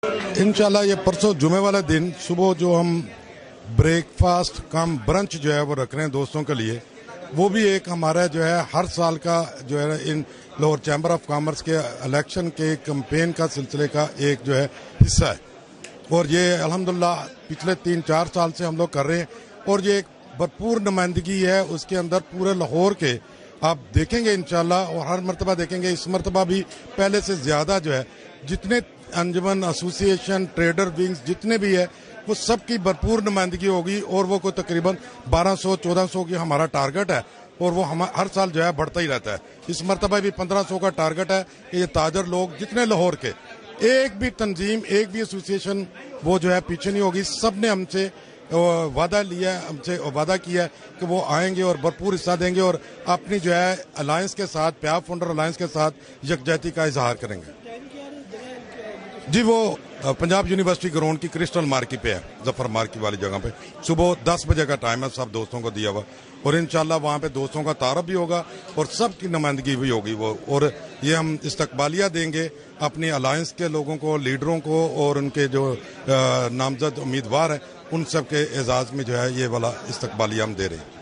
इंशाल्लाह ये परसों जुमे वाला दिन सुबह जो हम ब्रेकफास्ट कम ब्रंच जो है वो रख रहे हैं दोस्तों के लिए, वो भी एक हमारा जो है हर साल का जो है इन लाहौर चैम्बर ऑफ कॉमर्स के इलेक्शन के कैंपेन का सिलसिले का एक जो है हिस्सा है। और ये अल्हम्दुलिल्लाह पिछले 3-4 साल से हम लोग कर रहे हैं और ये एक भरपूर नुमाइंदगी है उसके अंदर पूरे लाहौर के। आप देखेंगे इंशाल्लाह और हर मरतबा देखेंगे, इस मरतबा भी पहले से ज्यादा जो है जितने अंजुमन एसोसिएशन ट्रेडर विंग्स जितने भी है वो सब की भरपूर नुमाइंदगी होगी और वो कोई तकरीबन 1200-1400 की हमारा टारगेट है और वो हम हर साल जो है बढ़ता ही रहता है। इस मरतबा भी 1500 का टारगेट है कि ये ताजर लोग जितने लाहौर के एक भी तंजीम एक भी एसोसिएशन वो जो है पीछे नहीं होगी। सब ने हमसे वादा लिया है, हमसे वादा किया है कि वो आएंगे और भरपूर हिस्सा देंगे और अपनी जो है अलायंस के साथ प्याब फाउंडर अलायंस के साथ यकजहती का इजहार करेंगे। जी वो पंजाब यूनिवर्सिटी ग्राउंड की क्रिस्टल मार्की पे है, जफर मार्की वाली जगह पे। सुबह 10 बजे का टाइम है, सब दोस्तों को दिया हुआ और इंशाल्लाह वहाँ पे दोस्तों का तारफ भी होगा और सबकी नुमाइंदगी भी होगी वो। और ये हम इस्तकबालिया देंगे अपनी अलायंस के लोगों को, लीडरों को और उनके जो नामजद उम्मीदवार हैं उन सब के एजाज में जो है ये वाला इस्तकबालिया हम दे रहे हैं।